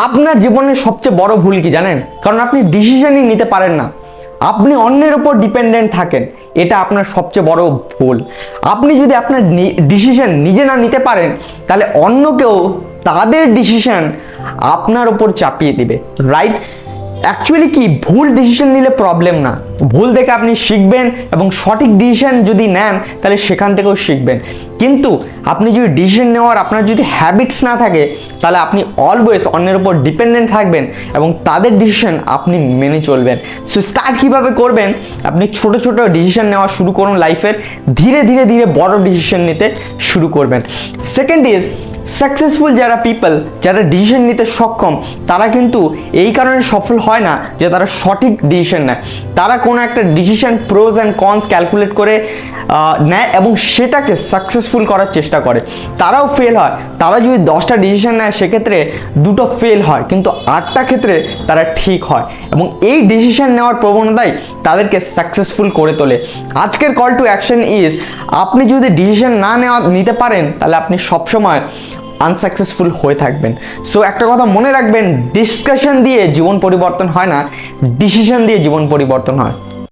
আপনার জীবনের সবচেয়ে বড় ভুল কি জানেন? কারণ আপনি ডিসিশনই নিতে পারেন না, আপনি অন্যের উপর ডিপেন্ডেন্ট থাকেন। এটা আপনার সবচেয়ে বড় ভুল। আপনি যদি আপনার ডিসিশন নিজে না নিতে পারেন, তাহলে অন্য কেউ তাদের ডিসিশন আপনার উপর চাপিয়ে দিবে, রাইট? অ্যাকচুয়ালি কি, ভুল ডিসিশন নিলে প্রবলেম না, ভুল থেকে আপনি শিখবেন এবং সঠিক ডিসিশন যদি নেন তাহলে সেখান থেকেও শিখবেন। কিন্তু আপনি যদি ডিসিশন নেওয়ার আপনার যদি হ্যাবিটস না থাকে, তাহলে আপনি অলওয়েজ অন্যের উপর ডিপেন্ডেন্ট থাকবেন এবং তাদের ডিসিশন আপনি মেনে চলবেন। সো স্টার্ট কীভাবে করবেন? আপনি ছোট ছোট ডিসিশন নেওয়া শুরু করুন লাইফের, ধীরে ধীরে ধীরে বড় ডিসিশন নিতে শুরু করবেন। সেকেন্ড ইজ, সাকসেসফুল যারা পিপল, যারা ডিসিশন নিতে সক্ষম, তারা কিন্তু এই কারণে সফল হয় না যে তারা সঠিক ডিসিশন নেয়। তারা কোনো একটা decision pros and cons calculate করে নেয় এবং সেটাকে সাকসেসফুল করার চেষ্টা করে। তারাও ফেল হয়। তারা যদি 10টা ডিসিশন নেয়, সেক্ষেত্রে 2টো ফেল হয়, কিন্তু 8টা ক্ষেত্রে তারা ঠিক হয় এবং এই ডিসিশন নেওয়ার প্রবণতাই তাদেরকে সাকসেসফুল করে তোলে। আজকের কল টু অ্যাকশন ইজ, আপনি যদি ডিসিশন না নিতে পারেন, তাহলে আপনি সবসময় আনসাকসেসফুল হয়ে থাকবেন। সো একটা কথা মনে রাখবেন, ডিসকাশন দিয়ে জীবন পরিবর্তন হয় না, ডিসিশন দিয়ে জীবন পরিবর্তন হয়।